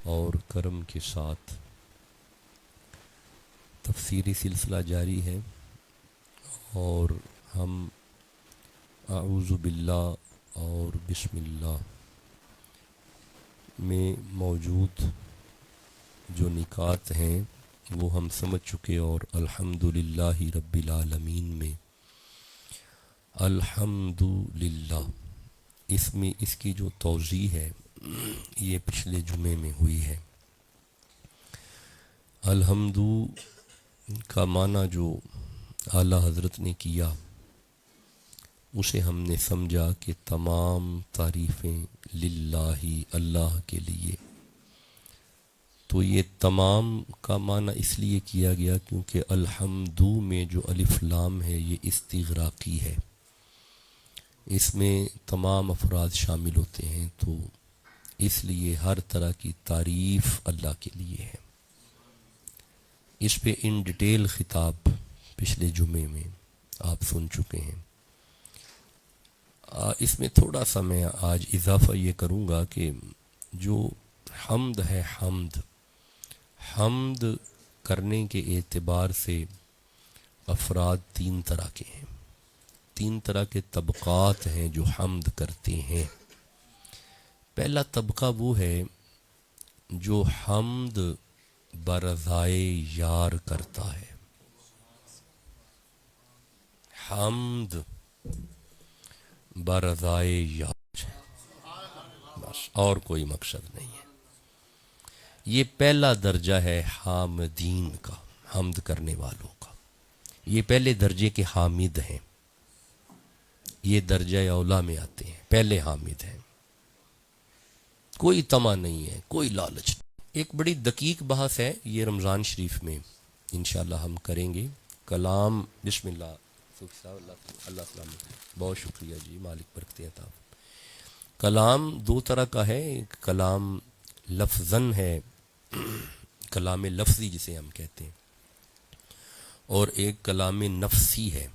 और करम के साथ तफसीरी सिलसिला जारी है और हम आऊज़ु बिल्लाह और बिस्मिल्लाह में मौजूद जो निकात हैं वो हम समझ चुके और अल्हम्दुलिल्लाहि रब्बिल आलमीन में अल्हम्दुलिल्लाह इसमें इसकी जो तौज़ी है ये पिछले जुमे में हुई है। अल्हम्दु का माना जो आला हज़रत ने किया उसे हमने समझा कि तमाम तारीफ़ें लिल्लाही अल्लाह के लिए। तो ये तमाम का माना इसलिए किया गया क्योंकि अल्हम्दु में जो अलिफ लाम है ये इस्तिग़राक़ी है, इसमें तमाम अफराद शामिल होते हैं, तो इसलिए हर तरह की तारीफ़ अल्लाह के लिए है। इस पे इन डिटेल खिताब पिछले जुमे में आप सुन चुके हैं। इसमें थोड़ा सा मैं आज इजाफ़ा ये करूँगा कि जो हम्द है, हम्द करने के एतबार से अफराद तीन तरह के हैं, तीन तरह के तबक़ात हैं जो हम्द करते हैं। पहला तबक़ा वो है जो हम्द बरज़ाए यार करता है। हम्द बरज़ाए यार, बस और कोई मकसद नहीं है। ये पहला दर्जा है हामदीन का, हम्द करने वालों का। ये पहले दर्जे के हामिद हैं, ये दर्जा औला में आते हैं, पहले हामिद हैं। कोई तमा नहीं है, कोई लालच नहीं। एक बड़ी दकीक बहस है, ये रमज़ान शरीफ में इंशाअल्लाह हम करेंगे। कलाम बिस्मिल्लाह, अल्लाह सलामत, बहुत शुक्रिया जी, मालिक बरकत अता। कलाम दो तरह का है, एक कलाम लफ्ज़न है, कलाम लफ्ज़ी जिसे हम कहते हैं, और एक कलाम नफ्सी है।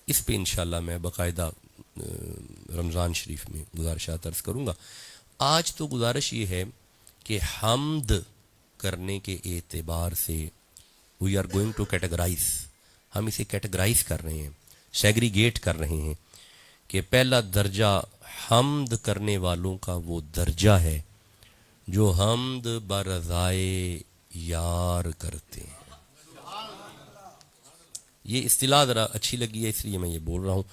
इस पे इंशाअल्लाह मैं बाकायदा रमज़ान शरीफ में गुज़ारिशात अर्ज़ करूँगा। आज तो गुजारिश ये है कि हम्द करने के एतबार से we are going to categorise, हम इसे कैटेगराइज कर रहे हैं, सेग्रीगेट कर रहे हैं कि पहला दर्जा हम्द करने वालों का वो दर्जा है जो हम्द बरज़ाए यार करते हैं। ये इस्तिलाह ज़रा अच्छी लगी है इसलिए मैं ये बोल रहा हूँ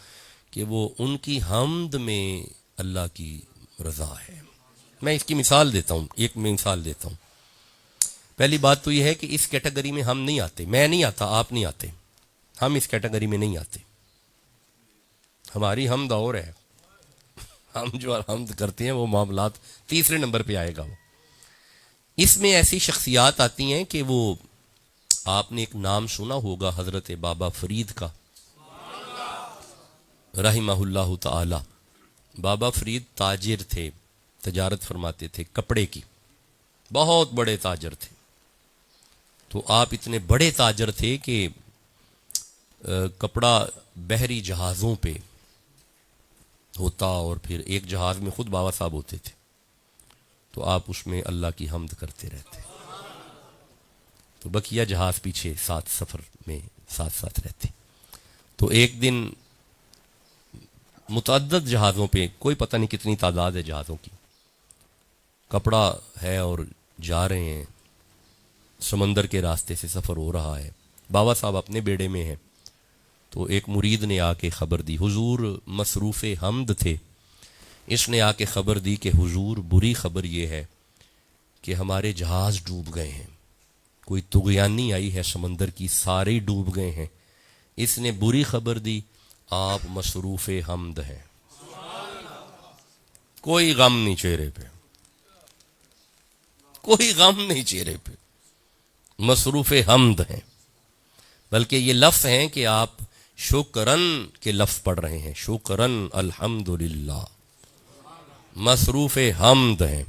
कि वो उनकी हम्द में अल्लाह की रज़ा है। मैं इसकी मिसाल देता हूँ, एक मिसाल देता हूँ। पहली बात तो ये है कि इस कैटेगरी में हम नहीं आते, मैं नहीं आता, आप नहीं आते, हम इस कैटेगरी में नहीं आते। हमारी हम्द और है, हम जो हम्द करते हैं वो मामलात तीसरे नंबर पे आएगा। वो इसमें ऐसी शख्सियात आती हैं कि वो, आपने एक नाम सुना होगा हजरत बाबा फरीद का रहिमहुल्लाहु ताला। बाबा फरीद ताजिर थे, तजारत फरमाते थे कपड़े की, बहुत बड़े ताजर थे। तो आप इतने बड़े ताजर थे कि कपड़ा बहरी जहाज़ों पे होता और फिर एक जहाज़ में खुद बाबा साहब होते थे, तो आप उसमें अल्लाह की हम्द करते रहते। तो बकिया जहाज़ पीछे साथ सफ़र में साथ साथ रहते। तो एक दिन मुतअद्दद जहाज़ों पे, कोई पता नहीं कितनी तादाद है जहाज़ों की, कपड़ा है और जा रहे हैं, समंदर के रास्ते से सफ़र हो रहा है, बाबा साहब अपने बेड़े में हैं। तो एक मुरीद ने आके ख़बर दी, हुजूर मसरूफ़ हम्द थे, इसने आके ख़बर दी कि हुजूर बुरी ख़बर ये है कि हमारे जहाज़ डूब गए हैं, कोई तुग़यानी आई है समंदर की, सारे ही डूब गए हैं। इसने बुरी ख़बर दी, आप मसरूफ़ हम्द हैं, कोई गम नहीं चेहरे पे, कोई गम नहीं चेहरे पे, मसरूफ़ हम्द हैं। बल्कि ये लफ्ज़ हैं कि आप शुक्रन के लफ्ज़ पढ़ रहे हैं, शुक्रन अल्हम्दुलिल्लाह, मसरूफ़ हम्द हैं।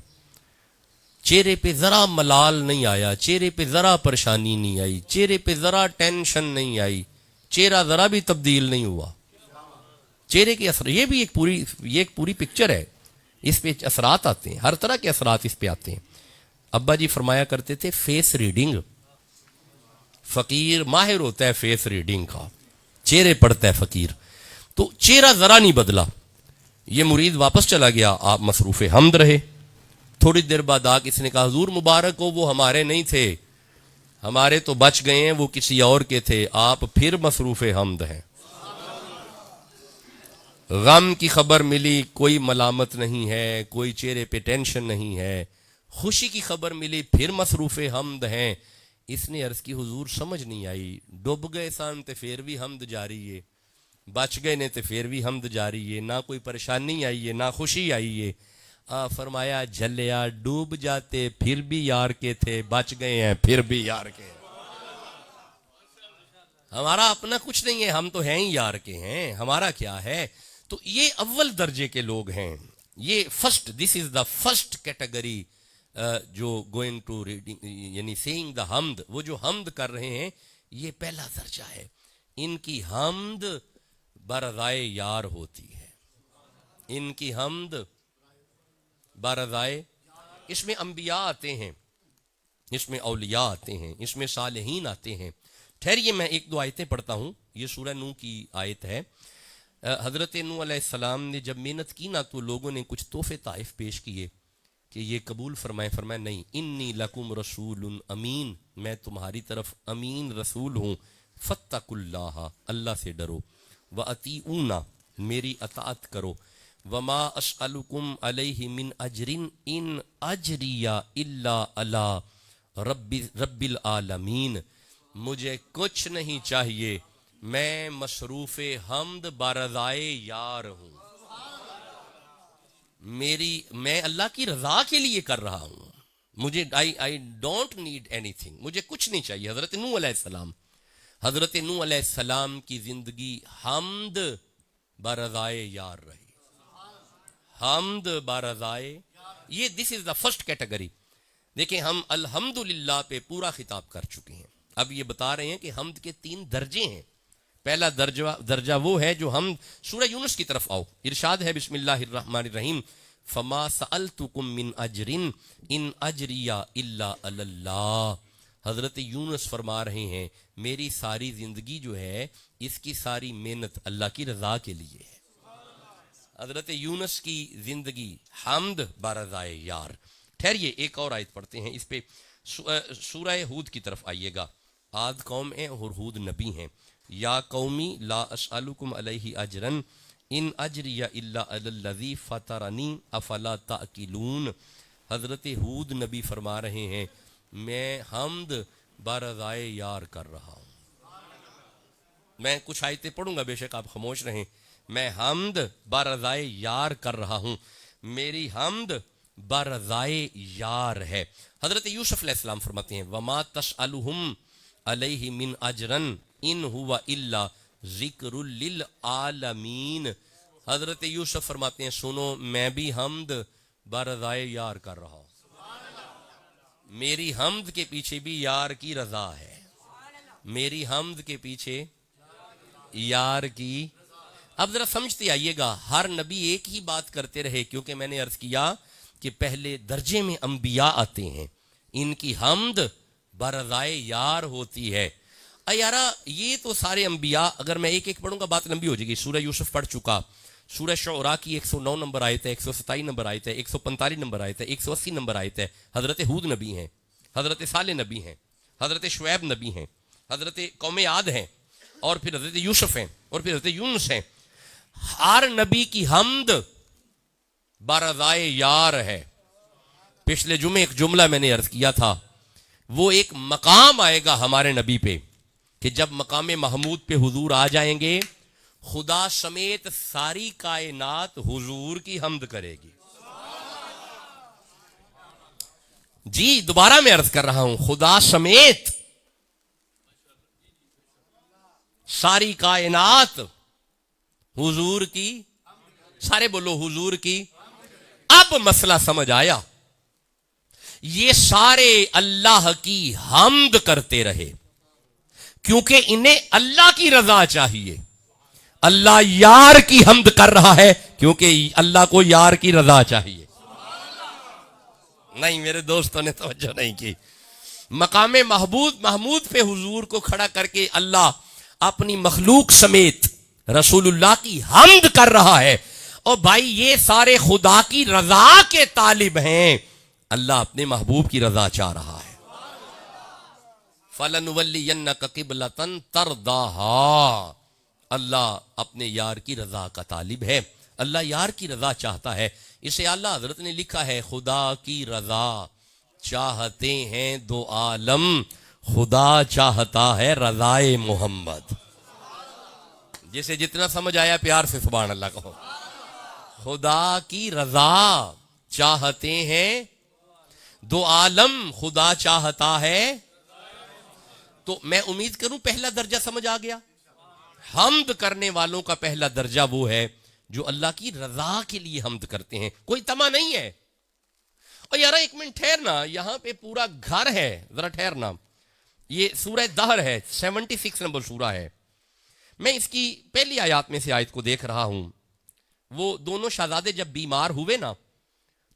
चेहरे पे ज़रा मलाल नहीं आया, चेहरे पे ज़रा परेशानी नहीं आई, चेहरे पे ज़रा टेंशन नहीं आई, चेहरा ज़रा भी तब्दील नहीं हुआ। चेहरे के असर, ये भी एक पूरी पिक्चर है, इस पे असरात आते हैं, हर तरह के असरात इस पे आते हैं। अब्बा जी फरमाया करते थे फेस रीडिंग, फकीर माहिर होता है फेस रीडिंग का, चेहरे पढ़ता है फकीर। तो चेहरा जरा नहीं बदला, ये मुरीद वापस चला गया, आप मसरूफे हमद रहे। थोड़ी देर बाद आ किसी ने कहा हुजूर मुबारक हो, वो हमारे नहीं थे, हमारे तो बच गए हैं, वो किसी और के थे, आप फिर मसरूफे हमद हैं। गम की खबर मिली, कोई मलामत नहीं है, कोई चेहरे पे टेंशन नहीं है। खुशी की खबर मिली, फिर मसरूफे हमद हैं। इसने अर्ज की हुजूर समझ नहीं आई, डूब गए सान ते फिर भी हमद जारी है, बच गए ने ते फिर भी हमद जारी है, ना कोई परेशानी आई है ना खुशी आई है। फरमाया झल्लिया डूब जाते फिर भी यार के थे, बच गए हैं फिर भी यार के। हमारा अपना कुछ नहीं है, हम तो हैं ही यार के हैं, हमारा क्या है। तो ये अव्वल दर्जे के लोग हैं, ये first, this is the first category जो गोइंग टू रीडिंग यानी सेइंग द हमद, वो जो हमद कर रहे हैं ये पहला दर्जा है। इनकी हमद बरज़ाए यार होती है, इनकी हमद बरज़ाए, इसमें अंबिया आते हैं, इसमें औलिया आते हैं, इसमें सालेहीन आते हैं। ठहरिए मैं एक दो आयतें पढ़ता हूं, ये सूरह नूह की आयत है। हजरत नूह अलैहिस्सलाम ने जब मेहनत की ना तो लोगों ने कुछ तोहफे ताइफ पेश किए कि ये कबूल फरमाए। फरमाए नहीं, इन्नी लकुम रसूलुन अमीन, मैं तुम्हारी तरफ अमीन रसूल हूँ। फत्तकुल्लाह, अल्लाह से डरो। व अतीऊना, मेरी अताअत करो। वमा अस्अलुकुम अलैहि मिन अजरिन इन अजरिया इल्ला अला रब्बिल आलमीन, मुझे कुछ नहीं चाहिए, मैं मसरूफे हमद बरज़ाए यार हूं। मैं अल्लाह की रजा के लिए कर रहा हूं, मुझे आई डोंट नीड एनीथिंग, मुझे कुछ नहीं चाहिए। हजरत नूह अलैहिस्सलाम, हजरत नूह अलैहिस्सलाम की जिंदगी हमद बरज़ाए यार रही, हमद बरज़ाए, ये this is the first category. देखिए हम अल्हम्दुलिल्लाह पे पूरा खिताब कर चुके हैं, अब ये बता रहे हैं कि हमद के 3 दर्जे हैं। पहला दर्जा वो है जो हम सूरह यूनुस की तरफ आओ, इरशाद है बिस्मिल्लाहिर्रहमानिर्रहीम, फमा सअलतुकुम मिन अजरिन इन अजरिया इल्ला अल्लाह। हजरत यूनुस फरमा रहे हैं मेरी सारी जिंदगी जो है इसकी सारी मेहनत अल्लाह की रजा के लिए है। हजरत यूनुस की जिंदगी हमद बरज़ाए यार। ठहरिए एक और आयत पढ़ते हैं इस पे, सूरह हूद की तरफ आइएगा। आद कौम है और हूद नबी हैं। या कौमी ला अस्अलुकुम अलैहि अजरन इन अजरिया इल्ला अल्लज़ी फतरनी अफला ताकिलून। हजरत हूद नबी फरमा रहे हैं मैं हमद बरज़ाए यार कर रहा हूँ। मैं कुछ आयतें पढ़ूंगा, बेशक आप खामोश रहें। मैं हमद बरज़ाए यार कर रहा हूँ, मेरी हमद बरज़ाए यार है। हजरत यूसुफ अलैहिस्सलाम फरमाते हैं वमा तस्अलुहुम अलैहि मिन अजरन इन हुवा इल्ला ज़िक्रुल लिल आलमीन। हजरत यूसुफ फरमाते हैं सुनो मैं भी हमद बरज़ाए यार कर रहा हूँ, मेरी हमद के पीछे भी यार की रजा है, मेरी हमद के पीछे यार की। अब जरा समझते आइएगा, हर नबी एक ही बात करते रहे, क्योंकि मैंने अर्ज किया कि पहले दर्जे में अंबिया आते हैं, इनकी हमद बरज़ाए यार होती है। यारा ये तो सारे अंबिया, अगर मैं एक एक पढ़ूंगा बात लंबी हो जाएगी। सूरह यूसुफ पढ़ चुका, सूरह शुअरा की 109 नंबर आयत है, 127 नंबर आयत है, 145 नंबर आयत है, 180 नंबर आयत है। हजरत हूद नबी हैं, हजरत साले नबी हैं, हजरत शुएब नबी हैं, हजरत कौम आद हैं, और फिर हजरत यूसुफ हैं, और फिर हजरत यूनुस हैं। हर नबी की हमद बरज़ाए यार है। पिछले जुमे एक जुमला मैंने अर्ज किया था, वो एक मकाम आएगा हमारे नबी पे कि जब मकाम महमूद पे हुजूर आ जाएंगे, खुदा समेत सारी कायनात हुजूर की हमद करेगी। जी दोबारा मैं अर्ज कर रहा हूं, खुदा समेत सारी कायनात हुजूर की, सारे बोलो हुजूर की। अब मसला समझ आया, ये सारे अल्लाह की हमद करते रहे क्योंकि इन्हें अल्लाह की रजा चाहिए। अल्लाह यार की हमद कर रहा है क्योंकि अल्लाह को यार की रजा चाहिए। नहीं, मेरे दोस्तों ने तवज्जो नहीं की। मकामे महमूद पे हुजूर को खड़ा करके अल्लाह अपनी मखलूक समेत रसूलुल्लाह की हम्द कर रहा है। और भाई ये सारे खुदा की रजा के तालिब हैं, अल्लाह अपने महबूब की रजा चाह रहा है। फलनुवल्लियन्नका क़िबलतन तरदाहा, अल्लाह अपने यार की रजा का तालिब है, अल्लाह यार की रजा चाहता है। इसे आला हजरत ने लिखा है, खुदा की रजा चाहते हैं दो आलम, खुदा चाहता है रजाए मोहम्मद। जिसे जितना समझ आया प्यार से सुभान अल्लाह कहो। खुदा की रजा चाहते हैं दो आलम, खुदा चाहता है। तो मैं उम्मीद करूं पहला दर्जा समझ आ गया। हम्द करने वालों का पहला दर्जा वो है जो अल्लाह की रजा के लिए हम्द करते हैं, कोई तमा नहीं है। और यार एक मिनट ठहरना, यहां पे पूरा घर है, जरा ठहरना। ये सूरह दहर है, 76 नंबर सूरा है। मैं इसकी पहली आयत में से आयत को देख रहा हूं। वो दोनों शहजादे जब बीमार हुए ना,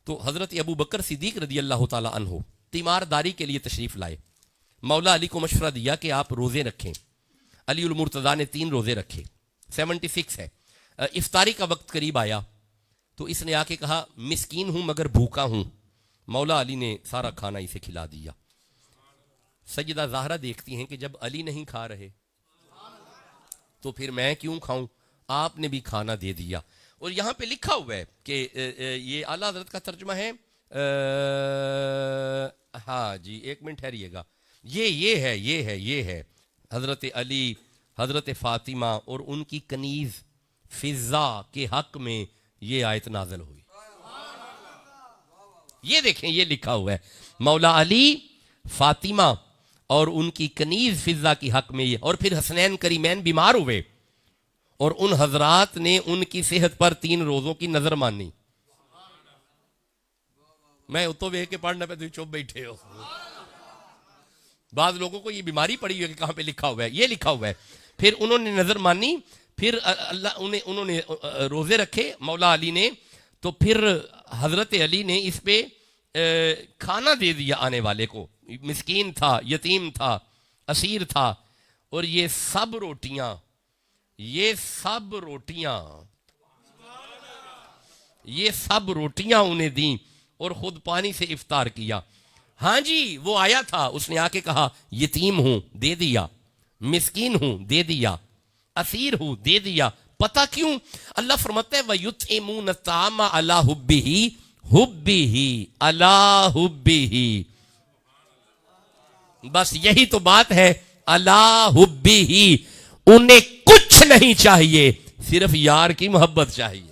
तो हजरत अबू बकर सिद्दीक रदी अल्लाह ताला अन्हो तीमारदारी के लिए तशरीफ लाए। मौला अली को मशवरा दिया कि आप रोजे रखें। अली उल मुर्तज़ा ने 3 रोजे रखे। 76 है। इफ्तारी का वक्त करीब आया तो इसने आके कहा, मिस्कीन हूं मगर भूखा हूं। मौला अली ने सारा खाना इसे खिला दिया। सैयदा ज़हरा देखती हैं कि जब अली नहीं खा रहे तो फिर मैं क्यों खाऊं, आपने भी खाना दे दिया। और यहां पे लिखा हुआ है कि ये आला हज़रत का तर्जुमा है। हाँ जी, एक मिनट ठहरिएगा। ये है हजरत अली, हजरत फातिमा और उनकी कनीज फिजा के हक में ये आयत नाज़िल हुई। ये देखें, ये लिखा हुआ है, मौला अली, फातिमा और उनकी कनीज फिजा की हक में ये। और फिर हसनैन करीमैन बीमार हुए और उन हजरात ने उनकी सेहत पर 3 रोजों की नजर मानी। मैं तो वे के पढ़ने पे तुम चुप बैठे हो। बाद लोगों को ये बीमारी पड़ी हुई है कि कहां पे लिखा हुआ है, ये लिखा हुआ है। फिर उन्होंने नजर मानी, फिर अल्लाह उन्होंने रोजे रखे मौला अली ने। तो फिर हजरत अली ने इस पे खाना दे दिया आने वाले को। मिस्कीन था, यतीम था, असीर था। और ये सब रोटियां उन्हें दी और खुद पानी से इफ्तार किया। हाँ जी, वो आया था, उसने आके कहा, यतीम हूं, दे दिया। मिस्कीन हूं, दे दिया। असीर हूं, दे दिया। पता क्यों? अल्लाह फरमाता है, वयुतइमून तामा अला हुब्बिही अला हुब्बिही। बस यही तो बात है, अला हुब्बिही। उन्हें कुछ नहीं चाहिए, सिर्फ यार की मोहब्बत चाहिए।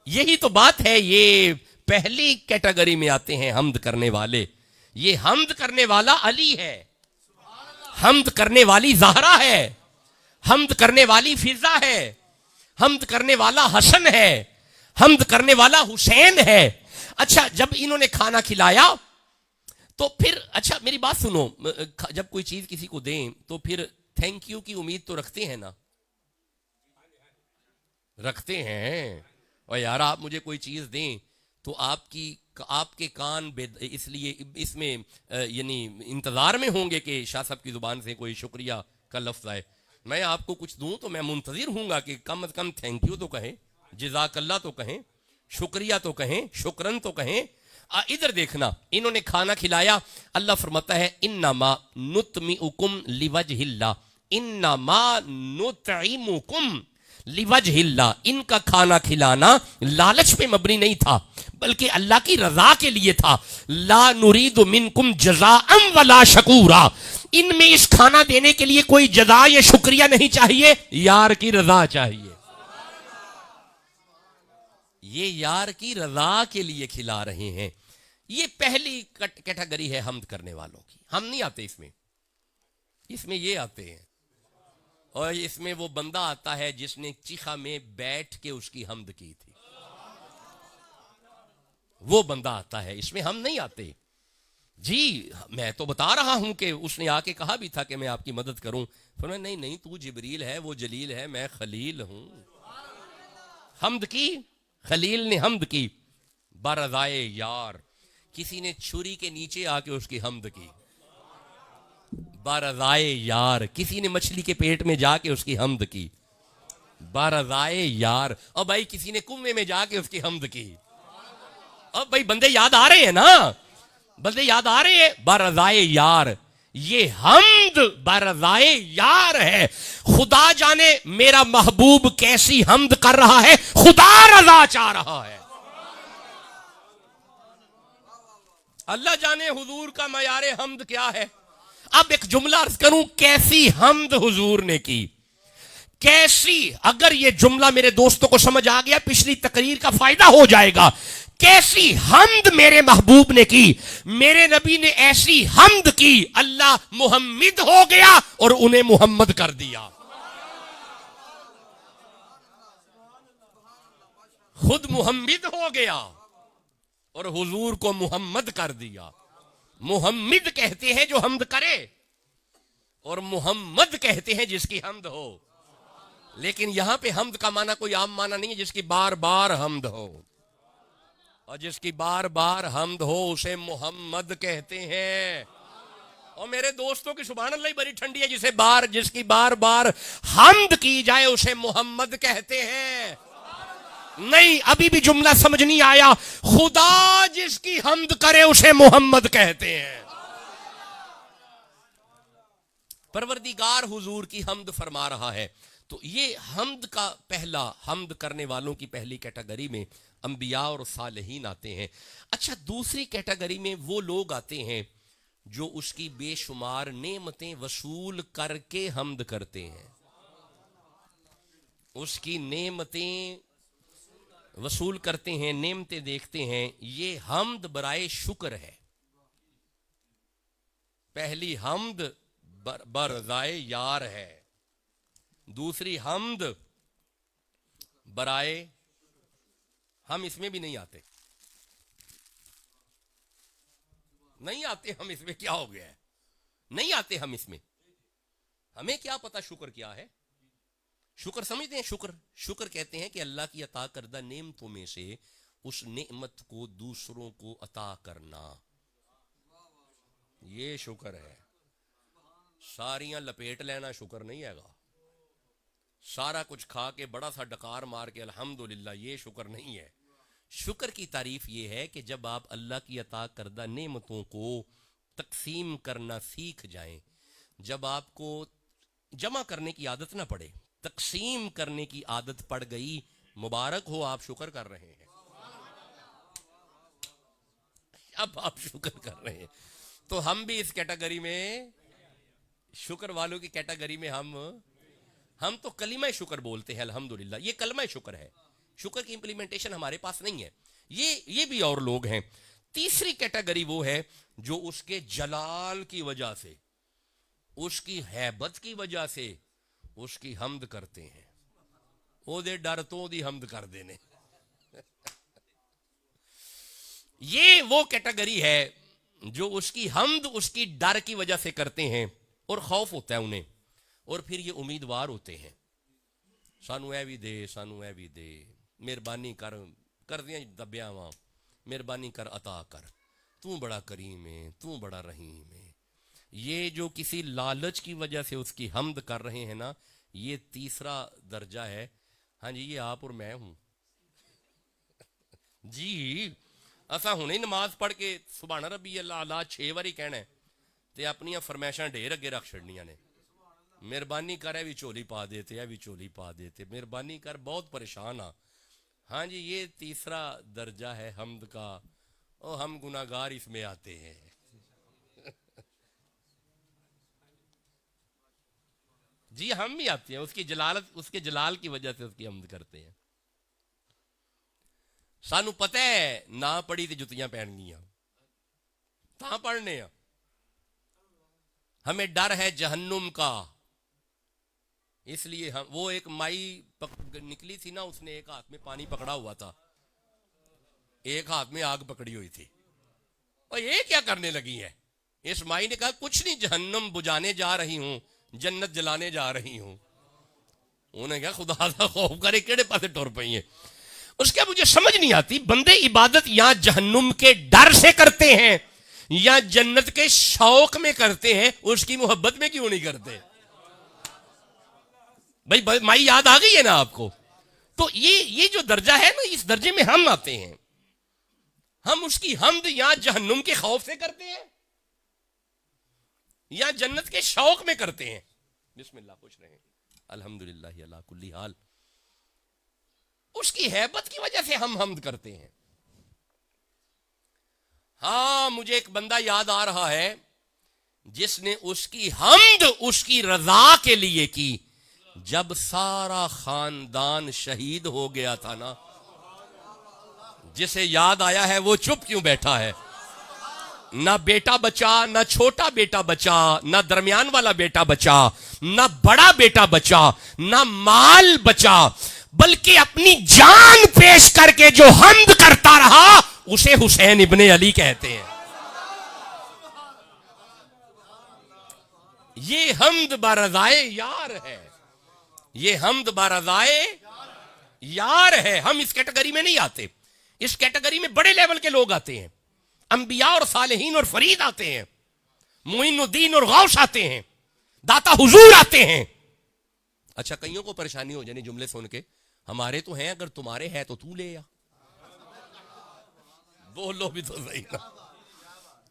यही तो बात है। ये पहली कैटेगरी में आते हैं हम्द करने वाले। ये हम्द करने वाला अली है, हम्द करने वाली ज़हरा है, हम्द करने वाली फिजा है, हम्द करने वाला हसन है, हम्द करने वाला हुसैन है। अच्छा, जब इन्होंने खाना खिलाया तो फिर, अच्छा मेरी बात सुनो, जब कोई चीज किसी को दें तो फिर थैंक यू की उम्मीद तो रखते हैं ना? रखते हैं। और यार आप मुझे कोई चीज दें तो आपके कान इसलिए इसमें यानी इंतजार में होंगे कि शाह साहब की जुबान से कोई शुक्रिया का लफ्ज आए। मैं आपको कुछ दूं तो मैं मुंतजिर हूंगा कि कम से कम थैंक यू तो कहें, जज़ाकल्लाह तो कहें, शुक्रिया तो कहें, शुक्रन तो कहें। इधर देखना, इन्होंने खाना खिलाया। अल्लाह फरमाता है, इन्नमा नुतमिउकुम लिवजहिल्लाह, इन्नमा नुतइमुकुम लिवजहिल्लाह। इनका खाना खिलाना लालच पे मबनी नहीं था, बल्कि अल्लाह की रजा के लिए था। ला नुरीदु मिनकुम जज़ाअन वला शकूरा। इनमें इस खाना देने के लिए कोई जज़ा या शुक्रिया नहीं चाहिए, यार की रजा चाहिए। ये यार की रजा के लिए खिला रहे हैं। ये पहली कैटेगरी है हम्द करने वालों की। हम नहीं आते इसमें ये आते हैं। और इसमें वो बंदा आता है जिसने चीखा में बैठ के उसकी हम्द की थी, वो बंदा आता है, इसमें हम नहीं आते। जी मैं तो बता रहा हूं कि उसने आके कहा भी था कि मैं आपकी मदद करूं, फिर नहीं तू जिब्रील है, वो जलील है, मैं खलील हूं। हम्द की, खलील ने हम्द की। बरज़ाए यार, किसी ने छुरी के नीचे आके उसकी हमद की। बरज़ाए यार, किसी ने मछली के पेट में जाके उसकी हमद की। बरज़ाए यार, और भाई किसी ने कुएं में जाके उसकी हमद की। अब भाई बंदे याद आ रहे हैं ना, बंदे याद आ रहे हैं। बरज़ाए यार, ये हमद बरज़ाए यार है। खुदा जाने मेरा महबूब कैसी हमद कर रहा है, खुदा रज़ा चाह रहा है। अल्लाह जाने हुजूर का मयारे हमद क्या है। अब एक जुमला अर्ज करूं, कैसी हमद हुजूर ने की, कैसी। अगर ये जुमला मेरे दोस्तों को समझ आ गया, पिछली तकरीर का फायदा हो जाएगा। कैसी हमद मेरे महबूब ने की, मेरे नबी ने ऐसी हमद की, अल्लाह मुहम्मद हो गया और उन्हें मुहम्मद कर दिया। खुद मुहम्मद हो गया और हुजूर को मुहम्मद कर दिया। मुहम्मद कहते हैं जो हमद करे, और मुहम्मद कहते हैं जिसकी हमद हो। लेकिन यहां पे हमद का माना कोई आम माना नहीं है, जिसकी बार बार हमद हो, और जिसकी बार बार हमद हो उसे मुहम्मद कहते हैं। और मेरे दोस्तों की सुभान अल्लाह बड़ी ठंडी है, जिसकी बार बार हमद की जाए उसे मुहम्मद कहते हैं। नहीं, अभी भी जुमला समझ नहीं आया। खुदा जिसकी हमद करे उसे मुहम्मद कहते हैं। परवरदिगार हुजूर की हमद फरमा रहा है। तो ये हमद का पहला, हमद करने वालों की पहली कैटेगरी में अंबिया और सालेहीन आते हैं। अच्छा, दूसरी कैटेगरी में वो लोग आते हैं जो उसकी बेशुमार नेमतें वसूल करके हमद करते हैं। उसकी नेमतें वसूल करते हैं, नेमतें देखते हैं। ये हमद बराए शुक्र है। पहली हमद बरज़ाए यार है, दूसरी हमद बराए, हम इसमें भी नहीं आते, नहीं आते हम इसमें। क्या हो गया है, नहीं आते हम इसमें। हमें क्या पता शुक्र क्या है। शुक्र समझते हैं, शुक्र कहते हैं कि अल्लाह की अता करदा नेमतों में से उस नेमत को दूसरों को अता करना, ये शुक्र है। सारियां लपेट लेना शुक्र नहीं हैगा। सारा कुछ खा के बड़ा सा डकार मार के अल्हम्दुलिल्लाह, ये शुक्र नहीं है। शुक्र की तारीफ ये है कि जब आप अल्लाह की अता करदा नेमतों को तकसीम करना सीख जाएं, जब आपको जमा करने की आदत ना पड़े, तकसीम करने की आदत पड़ गई, मुबारक हो, आप शुक्र कर रहे हैं। अब आप शुक्र कर रहे हैं। तो हम भी इस कैटेगरी में, शुक्र वालों की कैटेगरी में हम तो कलिमा शुक्र बोलते हैं अल्हम्दुलिल्लाह। ये कलमा शुक्र है। शुक्र की इंप्लीमेंटेशन हमारे पास नहीं है। ये भी और लोग हैं। तीसरी कैटेगरी वो है जो उसके जलाल की वजह से, उसकी हैबत की वजह से उसकी हमद करते हैं। ओदे डर तो दी हमद कर देने। ये वो कैटेगरी है जो उसकी हमद उसकी डर की वजह से करते हैं, और खौफ होता है उन्हें, और फिर ये उम्मीदवार होते हैं, सानू ऐ भी दे, सानू ऐ भी दे, मेहरबानी कर दिया दबिया वहां, मेहरबानी कर, अता कर, तू बड़ा करीम है, तू बड़ा रहीम है। ये जो किसी लालच की वजह से उसकी हमद कर रहे हैं ना, ये तीसरा दर्जा है। हाँ जी, ये आप और मैं हूं जी। असा हुणे नमाज पढ़ के सुभान रब्बी अल्लाह 6 बारी कहना है ते अपनियां फरमाइशां ढेर अगे रख छड़नियां ने। मेहरबानी कर, भी झोली पा देते, है भी झोली पा देते, मेहरबानी कर, बहुत परेशान आ। हाँ जी, ये तीसरा दर्जा है हमद का, और हम गुनाहगार इसमें आते हैं। जी हम भी आते हैं, उसकी जलालत, उसके जलाल की वजह से उसकी हमद करते हैं। सानू पता है ना पढ़ी तो जुतियां पहनगियां, ता पढ़ने आ। हमें डर है जहन्नुम का, इसलिए हम, वो एक माई निकली थी ना, उसने एक हाथ में पानी पकड़ा हुआ था, एक हाथ में आग पकड़ी हुई थी। और ये क्या करने लगी है? इस माई ने कहा कुछ नहीं, जहन्नुम बुझाने जा रही हूं, जन्नत जलाने जा रही हूं। उन्हें क्या खुदा दा खौफ करे, केड़े पासे टुर पई है। उसके मुझे समझ नहीं आती, बंदे इबादत या जहन्नुम के डर से करते हैं या जन्नत के शौक में करते हैं, उसकी मोहब्बत में क्यों नहीं करते? भाई माई याद आ गई है ना आपको? तो ये जो दर्जा है ना, इस दर्जे में हम आते हैं। हम उसकी हमद या जहन्नुम के खौफ से करते हैं या जन्नत के शौक में करते हैं। बिस्मिल्लाह, खुश रहें। अल्हम्दुलिल्लाह अला कुल्ली हाल। उसकी हैबत की वजह से हम हमद करते हैं। हां, मुझे एक बंदा याद आ रहा है जिसने उसकी हमद उसकी रजा के लिए की। जब सारा खानदान शहीद हो गया था ना, जिसे याद आया है वो चुप क्यों बैठा है? ना बेटा बचा, ना छोटा बेटा बचा, ना दरमियान वाला बेटा बचा, ना बड़ा बेटा बचा, ना माल बचा, बल्कि अपनी जान पेश करके जो हमद करता रहा उसे हुसैन इब्ने अली कहते हैं। ये हमद बरज़ाए यार है, ये हमद बरज़ाए यार है। हम इस कैटेगरी में नहीं आते। इस कैटेगरी में बड़े लेवल के लोग आते हैं। अंबिया और सालेहीन और फरीद आते हैं, मुइनुद्दीन और गौस आते हैं, दाता हुजूर आते हैं। अच्छा, कईयों को परेशानी हो जानी जुमले सुन के, हमारे तो हैं, अगर तुम्हारे हैं तो तू ले आ। बोलो भी तो सही ना।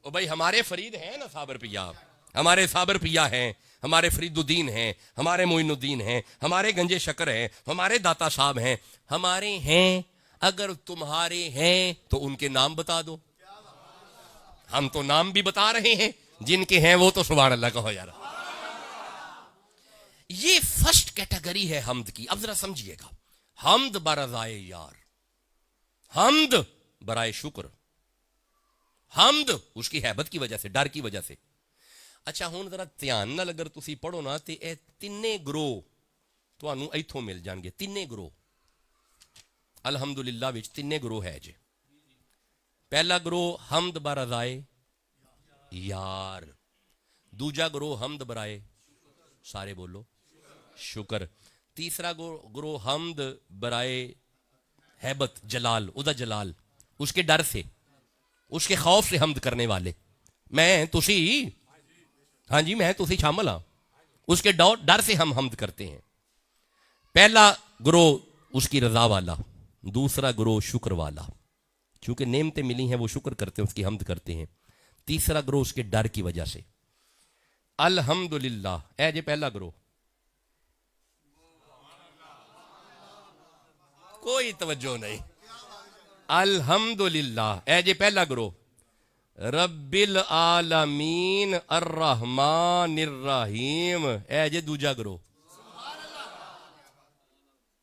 ओ भाई, हमारे फरीद हैं ना साबर पिया, हमारे साबर पिया हैं, हमारे फरीदुद्दीन हैं, हमारे मोइनुद्दीन हैं, हमारे गंजे शकर हैं, हमारे दाता साहब हैं, हमारे हैं। अगर तुम्हारे हैं तो उनके नाम बता दो। हम तो नाम भी बता रहे हैं, जिनके हैं वो तो सुभान अल्लाह कहो यार। ये फर्स्ट कैटेगरी है हमद की। अब जरा समझिएगा, हमद बरज़ाए यार, हमद बराए शुक्र, हमद उसकी हैबत की वजह से, डर की वजह से। अच्छा, हुण जरा ध्यान नाल अगर तुसी पढ़ो ना ते ए तिन्ने ग्रोह तुहानू इथों मिल जाणगे। तिन्ने ग्रोह अल्हम्दुलिल्लाह विच तिन्ने ग्रोह है जे। पहला ग्रोह हमद बरज़ाए यार, दूजा ग्रोह हमद बराए, सारे बोलो, शुक्र। तीसरा ग्रोह हमद बराए हैबत, जलाल, उदा जलाल, उसके डर से, उसके खौफ से हमद करने वाले। मैं तुसी, हाँ जी, मैं तुसी शामिल हाँ। उसके डर से हम हमद करते हैं। पहला ग्रोह उसकी रजा वाला, दूसरा ग्रोह शुक्र वाला, क्योंकि नेमतें मिली हैं वो शुक्र करते हैं, उसकी हमद करते हैं। तीसरा ग्रोह उसके डर की वजह से। अल्हम्दुलिल्लाह, ए जे पहला ग्रोह, कोई तवज्जो नहीं। अल्हम्दुलिल्लाह, ए जे पहला ग्रोह, रब्बिल आलमीन अर्रहमानिर रहीम, ए जे दूजा ग्रोह।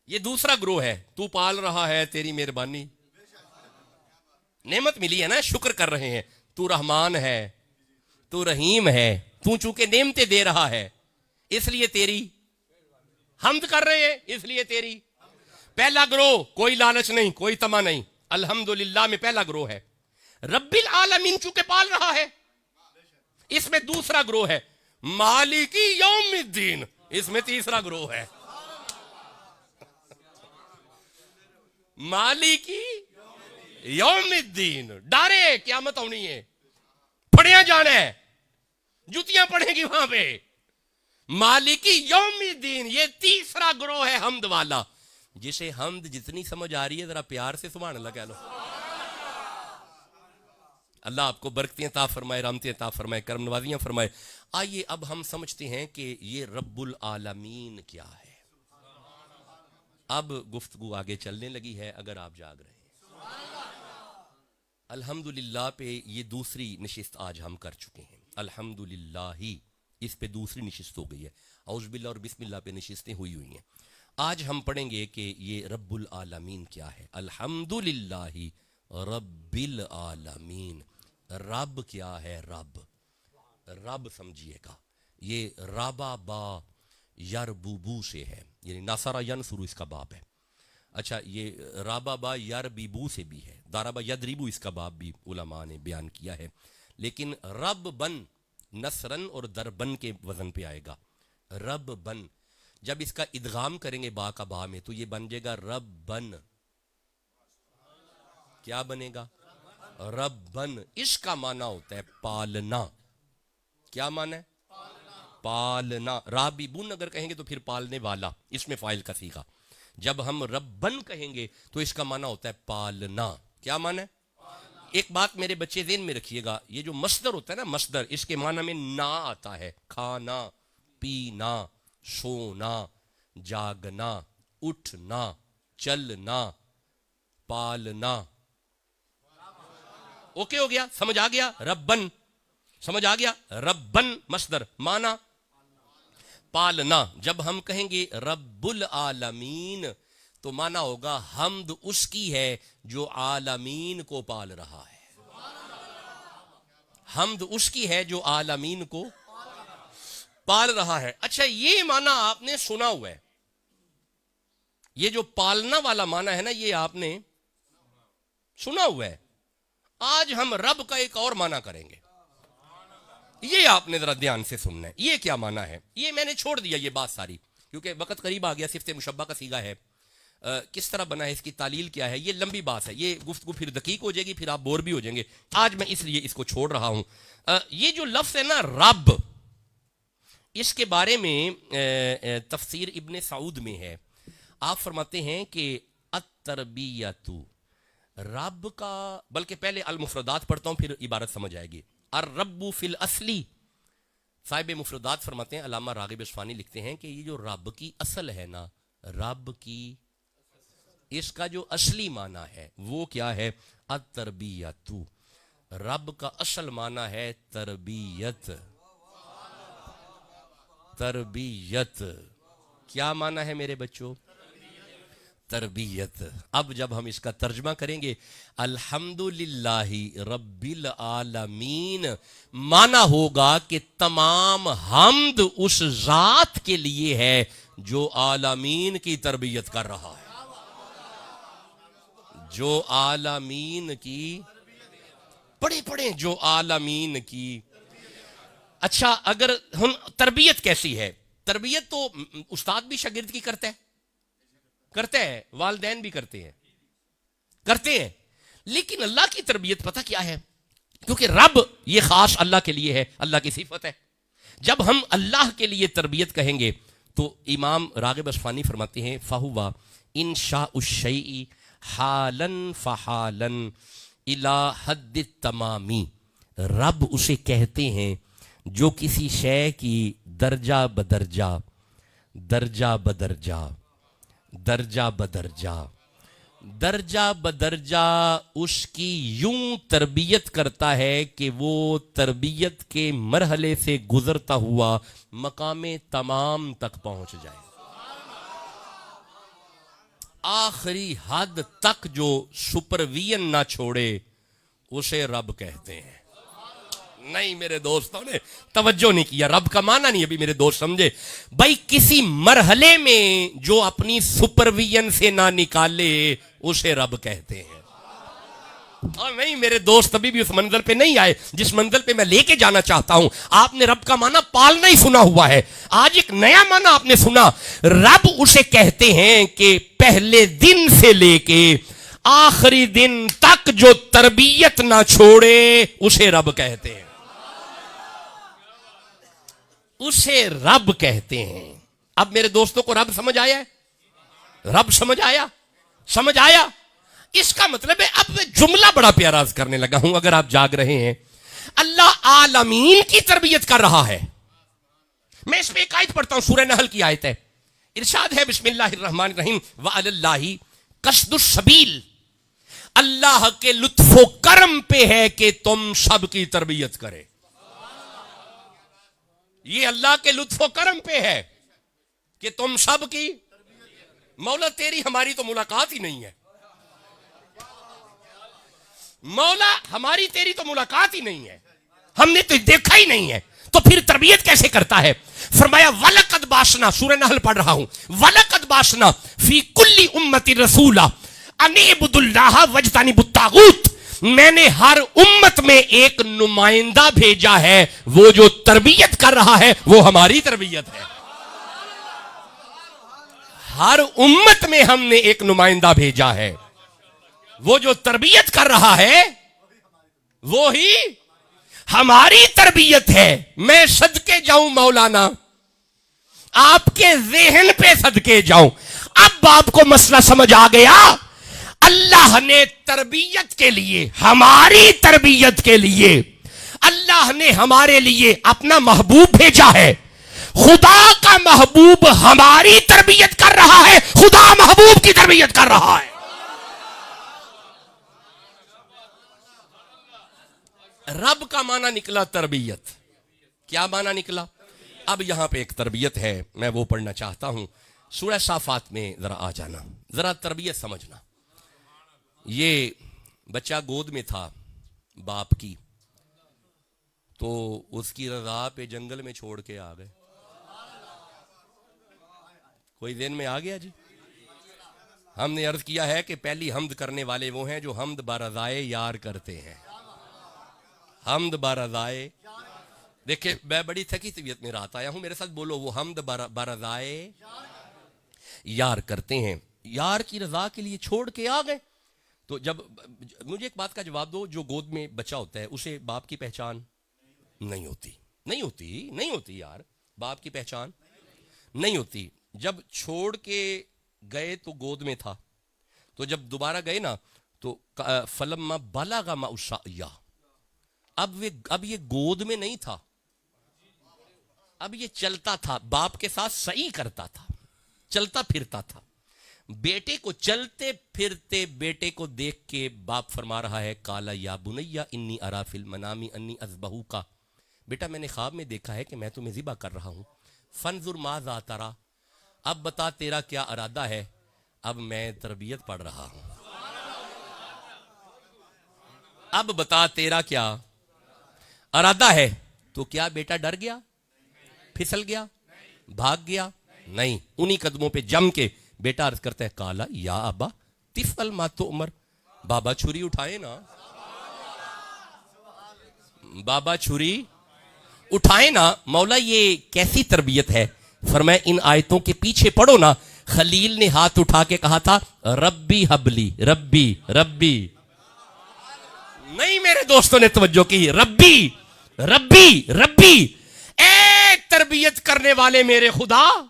ये दूसरा ग्रोह है, तू पाल रहा है, तेरी मेहरबानी, नेमत मिली है ना, शुक्र कर रहे हैं। तू रहमान है, तू रहीम है, तू चूंकि नेमतें दे रहा है इसलिए तेरी हमद कर रहे हैं, इसलिए तेरी। पहला ग्रोह, कोई लालच नहीं, कोई तमा नहीं। अल्हम्दुलिल्लाह में पहला ग्रोह है। रब्बिल आलमीन चूंकि पाल रहा है, इसमें दूसरा ग्रोह है। मालिकी यौमिद्दीन, इसमें तीसरा ग्रोह है। मालिकी यौमिद्दीन, डारे क़यामत होनी है, पढ़िया जाना है, जुतियां पड़ेगी वहां पे। मालिकी यौमिद्दीन, ये तीसरा ग्रोह है हमद वाला, जिसे हमद जितनी समझ आ रही है जरा प्यार से सुभान अल्लाह कह लो। अल्लाह आपको बरकतें अता फरमाए, रहमतें अता फरमाए, करम नवाजियां फरमाए। आइए अब हम समझते हैं कि ये रब्बुल आलमीन क्या है। अब गुफ्तगू आगे चलने लगी है, अगर आप जाग रहे हैं। अल्हम्दुलिल्लाह पे ये दूसरी नशिस्त आज हम कर चुके हैं। अल्हम्दुलिल्लाह ही इस पे दूसरी नशिस्त हो गई है। औज़ुबिल्लाह और बिस्मिल्लाह पे नशिस्तें हुई हैं। आज हम पढ़ेंगे कि ये रब्बुल आलमीन क्या है। अल्हम्दुलिल्लाह रब्बिल आलमीन, रब क्या है? रब, रब समझिएगा, ये राबा बा यरबूबू से है, यानी नासारा यनसुरु इसका बाप है। अच्छा, ये राबा बा यरबीबू से भी है, दाराबा यदरिबू इसका बाप भी उलमा ने बयान किया है। लेकिन रब बन नसरन और दरबन के वजन पे आएगा। रब बन, जब इसका इदगाम करेंगे बा का बा में तो ये बन जाएगा रब बन। क्या बनेगा? रब्बन। इसका माना होता है पालना। क्या माना है? पालना। राबिबुन अगर कहेंगे तो फिर पालने वाला, इसमें फाइल का सीगा। जब हम रब्बन कहेंगे तो इसका माना होता है पालना। क्या माना है? एक बात मेरे बच्चे ज़हन में रखिएगा, ये जो मस्दर होता है ना, मस्दर, इसके माना में ना आता है। खाना, पीना, सोना, जागना, उठना, चलना, पालना। ओके हो गया? समझ आ गया? रब्बन, समझ आ गया? रब्बन मस्दर, माना पालना। जब हम कहेंगे रब्बुल आलमीन तो माना होगा हम्द उसकी है जो आलमीन को पाल रहा है। हम्द उसकी है जो आलमीन को पाल रहा है। अच्छा, ये माना आपने सुना हुआ है। ये जो पालना वाला माना है ना, ये आपने सुना हुआ है। आज हम रब का एक और माना करेंगे, ये आपने जरा ध्यान से सुनना है। ये क्या माना है? ये मैंने छोड़ दिया ये बात सारी, क्योंकि वक्त करीब आ गया। सिफ्त मुशब्बा का सीगा है, किस तरह बना है, इसकी तालील क्या है, ये लंबी बात है। ये गुफ्तगू फिर दकीक हो जाएगी, फिर आप बोर भी हो जाएंगे। आज मैं इसलिए इसको छोड़ रहा हूं। ये जो लफ्ज है ना रब, इसके बारे में तफसीर इब्ने सऊद में है। आप फरमाते हैं कि अत-तरबियतु, रब का, बल्कि पहले अल मुफरदात पढ़ता हूं फिर इबारत समझ आएगी। अर रब्बु फिल असली, साहिब मुफरदात फरमाते हैं, अल्लामा रागिब अस्फानी लिखते हैं कि ये जो रब की असल है ना, रब की, इसका जो असली माना है वो क्या है? अत-तरबियतु। रब का असल माना है तरबियत। तरबियत क्या माना है मेरे बच्चों? तरबियत। अब जब हम इसका तर्जमा करेंगे, अल्हम्दुलिल्लाहि रब्बिल आलमीन, माना होगा कि तमाम हम्द उस जात के लिए है जो आलमीन की तरबियत कर रहा है। जो आलमीन की, पढ़े पढ़े, जो आलमीन की। अच्छा, अगर हम, तरबियत कैसी है? तरबियत तो उस्ताद भी शागिर्द की करता है, करते हैं, वालिदैन भी करते हैं। लेकिन अल्लाह की तरबियत पता क्या है? क्योंकि रब ये खास अल्लाह के लिए है, अल्लाह की सिफत है। जब हम अल्लाह के लिए तरबियत कहेंगे तो इमाम रागिब अस्फानी फरमाते हैं, फहुवा इंशाउश्शैई हालन फहालन इला हद्द तमामी। रब उसे कहते हैं जो किसी शय की दर्जा बदर्जा, दर्जा बदर्जा, दर्जा बदर्जा, दर्जा बदर्जा उसकी यूं तरबियत करता है कि वो तरबियत के मरहले से गुजरता हुआ मकामे तमाम तक पहुंच जाए। आखिरी हद तक जो सुपरविजन ना छोड़े उसे रब कहते हैं। नहीं, मेरे दोस्तों ने तवज्जो नहीं किया। रब का माना नहीं अभी मेरे दोस्त समझे भाई। किसी मरहले में जो अपनी सुपरविजन से ना निकाले उसे रब कहते हैं। और नहीं मेरे दोस्त अभी भी उस मंजिल पे नहीं आए जिस मंजिल पे मैं लेके जाना चाहता हूं। आपने रब का माना पालना ही सुना हुआ है, आज एक नया माना आपने सुना। रब उसे कहते हैं कि पहले दिन से लेके आखिरी दिन तक जो तरबियत ना छोड़े उसे रब कहते हैं, उसे रब कहते हैं। अब मेरे दोस्तों को रब समझ आया है? रब समझ आया? समझ आया? इसका मतलब है, अब मैं जुमला बड़ा प्यारा करने लगा हूं, अगर आप जाग रहे हैं। अल्लाह आलमीन की तरबियत कर रहा है। मैं इसमें एक आयत पढ़ता हूं, सूरह नहल की आयत है। इरशाद है बिस्मिल्लाहिर्रहमानिर्रहीम व अलल्लाहि कस्दुस सबील। अल्लाह के लुत्फो करम पे है कि तुम सब की तरबियत करे। ये अल्लाह के लुत्फो करम पे है कि तुम सब की। मौला तेरी हमारी तो मुलाकात ही नहीं है। मौला हमारी तेरी तो मुलाकात ही नहीं है, हमने तो देखा ही नहीं है, तो फिर तरबियत कैसे करता है? फरमाया वलकद बासना, सूरह नहल पढ़ रहा हूं, वलकद बासना फी कुल्ली उम्मति रसूला अनिबुदुल्लाह वजतनिबुत तागूत। मैंने हर उम्मत में एक नुमाइंदा भेजा है, वो जो तरबियत कर रहा है वो हमारी तरबियत है। हर उम्मत में हमने एक नुमाइंदा भेजा है। वो जो तरबियत कर रहा है वो ही हमारी तरबियत है। मैं सदके जाऊं मौलाना, आपके ज़हन पे सदके जाऊं। अब आपको मसला समझ आ गया। अल्लाह ने तरबियत के लिए, हमारी तरबियत के लिए अल्लाह ने हमारे लिए अपना महबूब भेजा है। खुदा का महबूब हमारी तरबियत कर रहा है, खुदा महबूब की तरबियत कर रहा है। रब का माना निकला तरबियत। क्या माना निकला? अब यहां पे एक तरबियत है, मैं वो पढ़ना चाहता हूं। सूरह साफात में जरा आ जाना, जरा तरबियत समझना। ये बच्चा गोद में था बाप की, तो उसकी रजा पे जंगल में छोड़ के आ गए। कोई दिन में आ गया जी? हमने अर्ज किया है कि पहली हमद करने वाले वो हैं जो हमद बारज़ाए यार करते हैं। हमद बारज़ाए, देखिए मैं बड़ी थकी तबीयत में रात आया हूं, मेरे साथ बोलो, वो हमद बारज़ाए यार करते हैं। यार की रजा के लिए छोड़ के आ गए। तो जब मुझे एक बात का जवाब दो, जो गोद में बच्चा होता है उसे बाप की पहचान नहीं होती, नहीं होती, नहीं होती यार, बाप की पहचान नहीं होती। जब छोड़ के गए तो गोद में था, तो जब दोबारा गए ना तो फलम्मा बलगा माउशया, अब ये गोद में नहीं था, अब ये चलता था, बाप के साथ सही करता था, चलता फिरता था। बेटे को चलते फिरते बेटे को देख के बाप फरमा रहा है, काला या बुनैया इन्नी अरा फिल मनामी अन्नी अज़बहू का, बेटा मैंने ख्वाब में देखा है कि मैं तुम्हें ज़िबा कर रहा हूं। फनजुर माज़ा तरा, अब बता तेरा क्या इरादा है। अब मैं तरबियत पढ़ रहा हूं, अब बता तेरा क्या इरादा है। तो क्या बेटा डर गया, फिसल गया, भाग गया? नहीं, उन्हीं कदमों पे जम के बेटा अर्ज करता है, काला या अब्बा तिफल मातो उमर, बाबा छुरी उठाए ना, बाबा छुरी उठाए ना। मौला ये कैसी तरबियत है? फरमाया इन आयतों के पीछे पढ़ो ना। खलील ने हाथ उठा के कहा था, रब्बी हबली, रब्बी रब्बी। नहीं मेरे दोस्तों ने तवज्जो की, रब्बी रब्बी रब्बी। ए तरबियत करने वाले मेरे खुदा,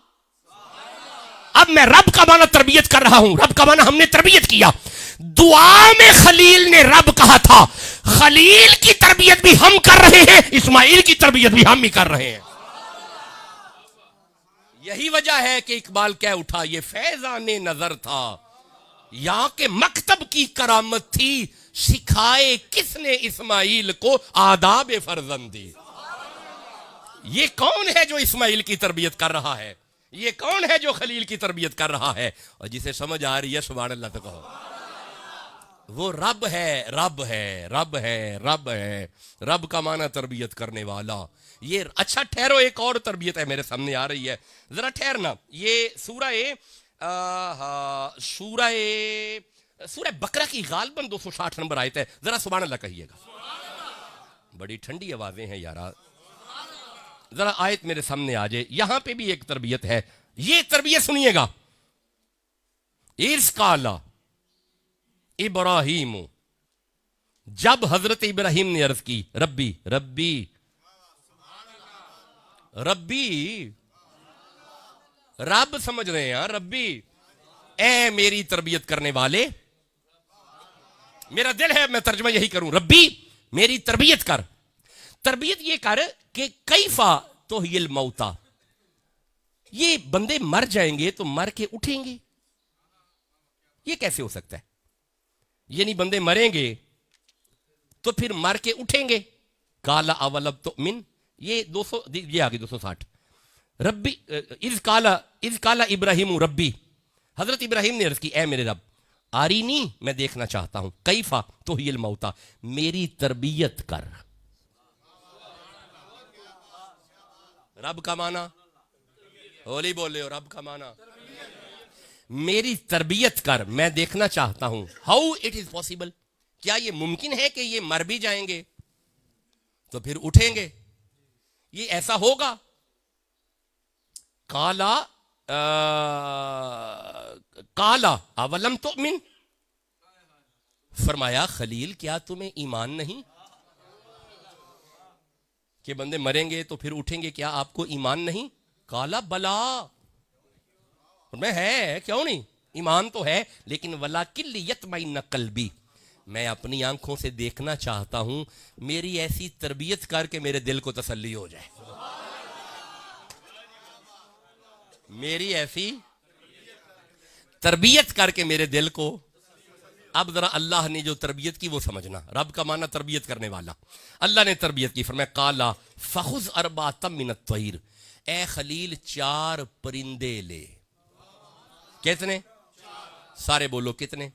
अब मैं रब का माना तरबियत कर रहा हूं। रब का माना हमने तरबियत किया। दुआ में खलील ने रब कहा था, खलील की तरबियत भी हम कर रहे हैं, इस्माइल की तरबियत भी हम ही कर रहे हैं। यही वजह है कि इकबाल कह उठा, ये फैजाने नजर था, यहां के मकतब की करामत थी, सिखाए किसने इस्माइल को आदाब फरजंदी। ये कौन है जो इस्माइल की तरबियत कर रहा है? ये कौन है जो खलील की तरबियत कर रहा है? और जिसे समझ आ रही है सुभान अल्लाह तो कहो, वो रब है, रब है, रब है, रब है। रब का माना तरबियत करने वाला। ये अच्छा ठहरो, एक और तरबियत है मेरे सामने आ रही है, जरा ठहरना। ये सूरह बकरा की गालबन 260 नंबर आयत है, जरा सुभान अल्लाह कहिएगा। बड़ी ठंडी आवाजें हैं यार, जरा आयत मेरे सामने आ जाए। यहां पे भी एक तरबियत है, ये तरबियत सुनिएगा। इरकाला इब्राहिम, जब हजरत इब्राहिम ने अर्ज की, रब्बी रब्बी रब्बी, रब समझ रहे हैं रब्बी, ए मेरी तरबियत करने वाले। मेरा दिल है मैं तर्जमा यही करूं, रब्बी मेरी तरबियत कर। तरबियत ये कर कि कैफा तो हिल मौता, ये बंदे मर जाएंगे तो मर के उठेंगे, ये कैसे हो सकता है? ये नहीं बंदे मरेंगे तो फिर मर के उठेंगे। काला अवलब तो मिन, ये 200, ये आगे 260। रब्बी इज काला इब्राहिम रब्बी, हजरत इब्राहिम ने अर्ज की, ए मेरे रब, आरीनी मैं देखना चाहता हूं, कैफा तो हिल मौता, मेरी तरबियत कर। रब का माना, होली बोले हो, रब का माना मेरी तरबियत कर, मैं देखना चाहता हूं। हाउ इट इज पॉसिबल, क्या यह मुमकिन है कि ये मर भी जाएंगे तो फिर उठेंगे? ये ऐसा होगा? काला अवलम तो मिन, फरमाया खलील क्या तुम्हें ईमान नहीं कि बंदे मरेंगे तो फिर उठेंगे, क्या आपको ईमान नहीं? काला बला, मैं है क्यों नहीं, ईमान तो है, लेकिन वला किल्ली यतमइन्न कल्बी, मैं अपनी आंखों से देखना चाहता हूं, मेरी ऐसी तरबियत करके मेरे दिल को तसल्ली हो जाए, मेरी ऐसी तरबियत करके मेरे दिल को। अब जरा अल्लाह ने जो तरबियत की वो समझना, रब का माना तरबियत करने वाला, अल्लाह ने तरबियत की। फरमाया काला फखुज अरबातम मिनत तैर, ए खलील 4 परिंदे ले। कितने? सारे बोलो कितने?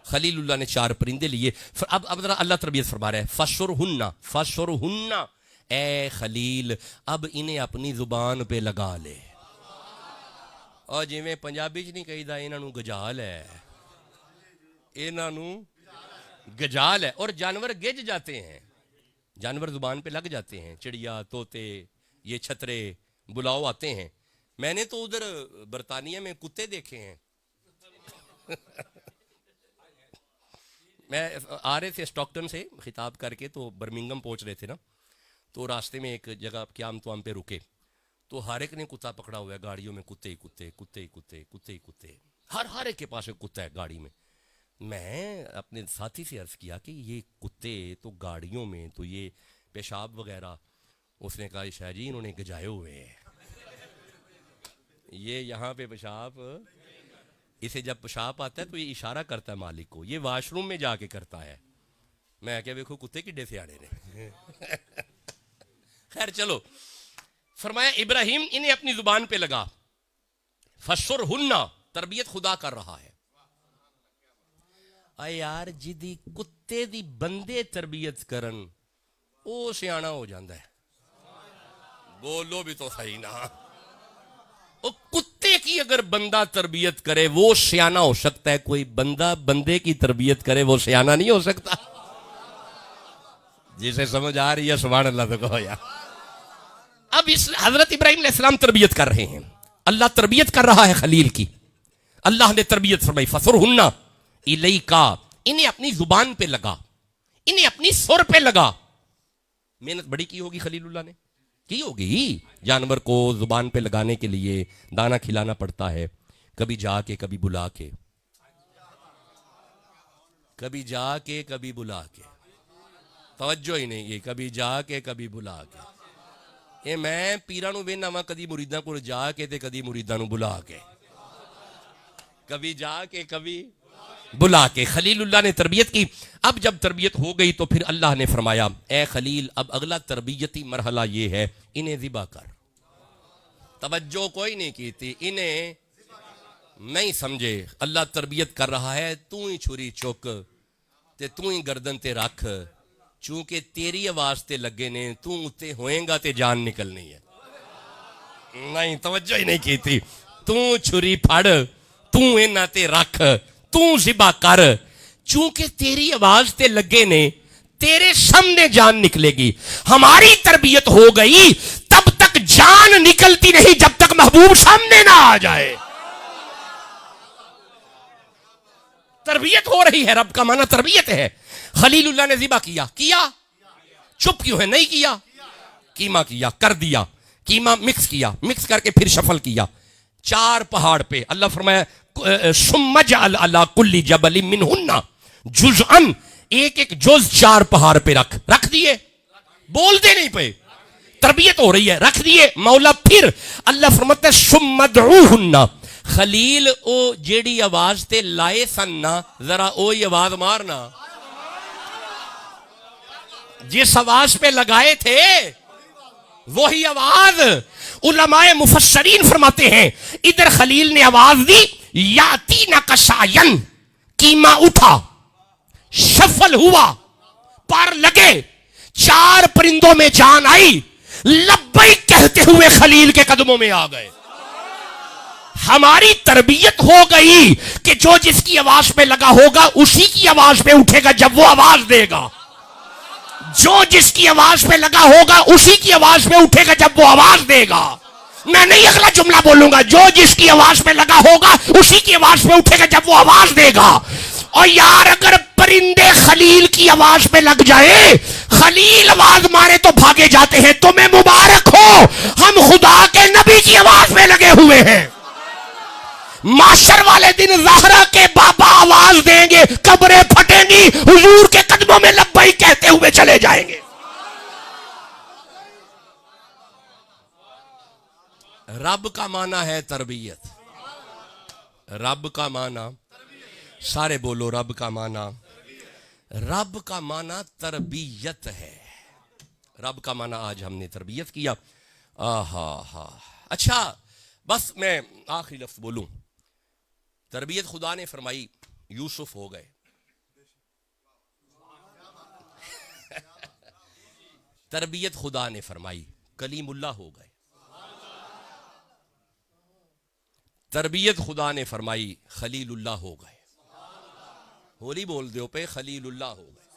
खलीलुल्लाह ने 4 परिंदे लिए। अब जरा अल्लाह तरबियत फरमा रहा है, फशुरहुन्ना, ए खलील अब इन्हें अपनी जुबान पे लगा ले। और जिवें पंजाबी च नहीं कहीदा इन्हों गजाल है, इन्हों गजाल है। और जानवर गिज जाते हैं, जानवर जुबान पे लग जाते हैं, चिड़िया, तोते, ये छतरे, बुलाओ आते हैं। मैंने तो उधर बरतानिया में कुत्ते देखे हैं मैं आ रहे थे स्टॉकटन से खिताब करके, तो बर्मिंगम पहुंच रहे थे ना, तो रास्ते में एक जगह क्याम तुआम पे रुके, तो हर एक ने कुत्ता पकड़ा हुआ है गाड़ियों में, कुत्ते ही कुत्ते, कुत्ते ही कुत्ते, कुत्ते ही कुत्ते, हर एक के पास एक कुत्ता है गाड़ी में। मैं अपने साथी से अर्ज़ किया कि ये कुत्ते तो गाड़ियों में तो ये पेशाब वगैरह, उसने कहा शाह जी इन्होंने गजाए हुए हैं, ये यहाँ पे पेशाब, इसे जब पेशाब आता है तो ये इशारा करता है मालिक को, ये वाशरूम में जाके करता है। मैं क्या देखो कुत्ते किड्डे से आड़े ने खैर चलो, फरमाया इब्राहिम इन्हें अपनी जुबान पे लगा, फशुरहुन्ना, तरबियत खुदा कर रहा है। आ यार जिदी कुत्ते दी बंदे तरबियत करन ओ सियाना हो जाता है, बोलो भी तो सही ना, ओ कुत्ते की अगर बंदा तरबियत करे वो सियाना हो सकता है, कोई बंदा बंदे की तरबियत करे वो सियाना नहीं हो सकता। जिसे समझ आ रही है सुभान अल्लाह तो कहो यार। अब इस हजरत इब्राहिम अलैहिस्सलाम तरबियत कर रहे हैं, अल्लाह तरबियत कर रहा है खलील की। अल्लाह ने तरबियत फरमाई, फसुरहुन्ना इलैका, इन्हें अपनी जुबान पे लगा, इन्हें अपनी सुर पे लगा। मेहनत बड़ी की होगी खलीलुल्लाह ने, की होगी। जानवर को जुबान पे लगाने के लिए दाना खिलाना पड़ता है, कभी जाके कभी बुला के, कभी जाके कभी बुला के, तवज्जो ही नहीं, ये कभी जाके कभी बुला के। ये मैं पीरां नूं वेखना वा, कदी मुरीदां कोल जाके ते कदी मुरीदां नूं बुला के, कभी जाके कभी बुला के। खलीलुल्लाह ने तरबियत की। अब जब तरबियत हो गई तो फिर अल्लाह ने फरमाया, ए खलील अब अगला तरबियती मरहला ये है, इन्हें ज़िबा कर। तवज्जो कोई नहीं की थी, इन्हें नहीं समझे, अल्लाह तरबियत कर रहा है, तू ही छुरी चुक ते तू ही गर्दन ते रख, चूंकि तेरी आवाज ते लगे ने, तू उत्ते होएगा ते जान निकलनी है। नहीं तवज्जो ही नहीं की थी, तू छुरी फड़, तू इन्हां ते रख, तू ज़िबा कर, चूंकि तेरी आवाज ते लगे ने, तेरे सामने जान निकलेगी। हमारी तरबियत हो गई, तब तक जान निकलती नहीं जब तक महबूब सामने ना आ जाए। तरबियत हो रही है, रब का माना तरबियत है। खलीलुल्लाह ने ज़िबा किया, चुप क्यों है? नहीं किया, कीमा किया, कर दिया, कीमा मिक्स किया, मिक्स करके फिर शफल किया। 4 पहाड़ पे अल्लाह फरमाया, सुम्मजअल अला कुल्ली जबलिन मिनहुन्ना जुज़अन, एक एक जुज़ 4 पहाड़ पे रख दिए, बोलते नहीं पे, तरबियत हो रही है, रख दिए। मौला फिर अल्लाह फरमाता है सुम्मदऊहुन्ना, खलील ओ जेड़ी आवाज ते लाए सन ना, जरा ओ ही आवाज मारना, जिस आवाज पे लगाए थे वही आवाज। उलमाए मुफस्सरीन फरमाते हैं, इधर खलील ने आवाज दी, याती ना कसायन, कीमा उठा, शफल हुआ, पर लगे, 4 परिंदों में जान आई, लब्बैक कहते हुए खलील के कदमों में आ गए। हमारी तरबियत हो गई कि जो जिसकी आवाज पे लगा होगा उसी की आवाज पे उठेगा जब वो आवाज देगा, जो जिसकी आवाज पे लगा होगा उसी की आवाज पे उठेगा जब वो आवाज देगा। मैं नहीं अगला जुमला बोलूंगा, जो जिसकी आवाज पे लगा होगा उसी की आवाज पे उठेगा जब वो आवाज देगा। और यार अगर परिंदे खलील की आवाज पे लग जाए, खलील आवाज मारे तो भागे जाते हैं, तुम्हें मुबारक हो, हम खुदा के नबी की आवाज पे लगे हुए हैं। माशर वाले दिन ज़हरा के बाबा आवाज देंगे, कब्रें फटेंगी, हुजूर के कदमों में लब्बैक कहते हुए चले जाएंगे। रब का माना है तरबियत, रब का माना, सारे बोलो रब का माना, रब का माना तरबियत है। रब का माना आज हमने तरबियत किया। आहा हा। अच्छा बस मैं आखिरी लफ्ज बोलूं, तरबियत खुदा ने फरमाई, यूसुफ हो गए। तरबियत खुदा ने फरमाई, कलीमुल्लाह हो गए। तरबियत खुदा ने फरमाई, खलीलुल्लाह हो गए। होली बोल दो पे, खलीलुल्लाह हो गए।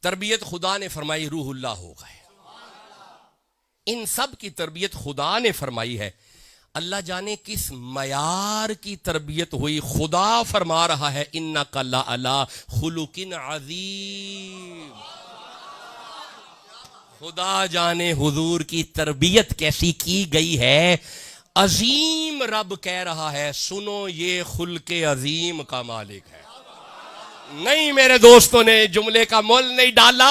तरबियत खुदा ने फरमाई, रूहुल्लाह हो गए। इन सब की तरबियत खुदा ने फरमाई है। अल्लाह जाने किस मयार की तरबियत हुई। खुदा फरमा रहा है, इन्ना कल्ला अला खुलुकिन अज़ीम। खुदा जाने हुजूर की तरबियत कैसी की गई है। अजीम रब कह रहा है, सुनो ये खुल्के अजीम का मालिक है। नहीं मेरे दोस्तों ने जुमले का मोल नहीं डाला।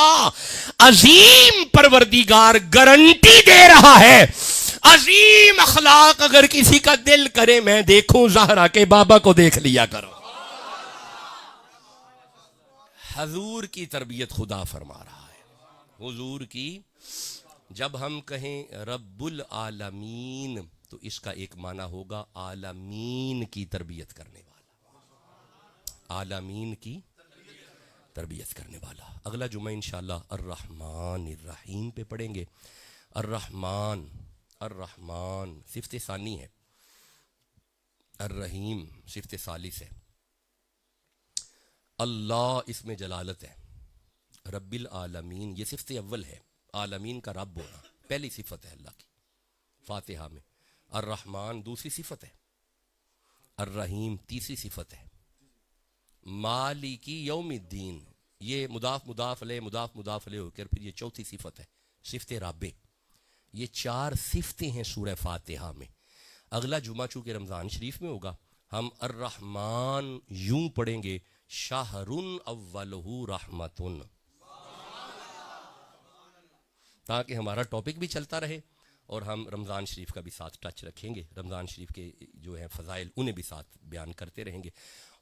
अजीम परवरदिगार गारंटी दे रहा है, अजीम अखलाक अगर किसी का दिल करे, मैं देखूं ज़हरा के बाबा को देख लिया करो। हुजूर की तरबियत खुदा फरमा रहा है, हुजूर की। जब हम कहें रब्बुल आलमीन तो इसका एक माना होगा आलमीन की तरबियत करने वाला, आलमीन की तरबियत करने वाला। अगला जुमा इंशाअल्लाह अर्रहमान अर्रहीम पे पढ़ेंगे। अर्रहमान, अर्रहमान सिफ्त सानी है, अर्रहीम सिफ्त सालिस है। अल्लाह इसमें जलालत है, रब्बिल आलमीन ये सिफ्त अव्वल है। आलमीन का रब होना पहली सिफत है अल्लाह की फातिहा में। अर्रहमान दूसरी सिफत है, अर्रहीम तीसरी सिफत है। मालिकी यौमिद्दीन ये मुदाफ मुदाफ ले होकर फिर ये चौथी सिफत है, सिफ्त राबे। ये चार सिफतें हैं सूरह फातिहा में। अगला जुमा चूँकि रमज़ान शरीफ में होगा, हम अर्रहमान यूं पढ़ेंगे, शाहरुन अव्वलहु रहमतुन, ताकि हमारा टॉपिक भी चलता रहे और हम रमज़ान शरीफ का भी साथ टच रखेंगे। रमज़ान शरीफ के जो है फ़ज़ाइल उन्हें भी साथ बयान करते रहेंगे।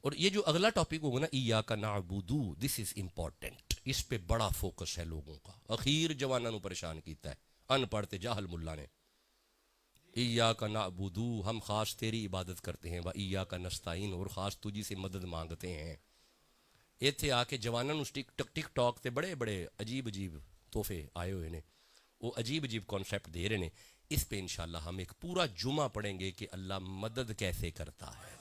और ये जो अगला टॉपिक होगा ना, इय्याका नअबुदु, दिस इज़ इम्पॉर्टेंट। इस पे बड़ा फोकस है लोगों का। अखीर जवाना नू परेशान किया है अनपढ़ ते जाहल मुल्ला ने। इय्याका नअबुदु, हम ख़ास तेरी इबादत करते हैं, व इय्याका नस्ताईन, और ख़ास तुझी से मदद मांगते हैं। इत्थे आके जवाना नू टिकटॉक ते बड़े बड़े अजीब अजीब तोहफे आए हुए ने, वो अजीब अजीब कॉन्सेप्ट दे रहे हैं। इस पे इंशाल्लाह हम एक पूरा जुमा पढ़ेंगे कि अल्लाह मदद कैसे करता है।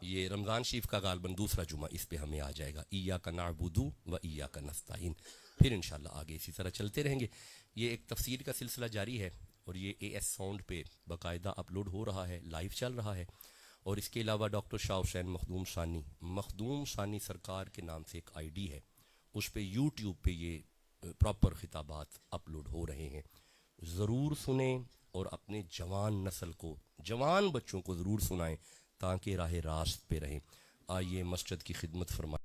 ये रमज़ान शरीफ का गालबन दूसरा जुमा इस पे हमें आ जाएगा, इय्याका नअबुदु व इय्याका नस्ताईन। फिर इंशाल्लाह आगे इसी तरह चलते रहेंगे। ये एक तफसीर का सिलसिला जारी है और ये AS साउंड पे बाकायदा अपलोड हो रहा है, लाइव चल रहा है। और इसके अलावा डॉक्टर शाह हुसैन मखदूम सानी सरकार के नाम से एक ID है, उस पर यूट्यूब पे ये प्रॉपर खिताबात अपलोड हो रहे हैं। ज़रूर सुने और अपने जवान नस्ल को, जवान बच्चों को ज़रूर सुनाएं ताकि राह रास्त पे रहें। आइए मस्जिद की खिदमत फरमाएं।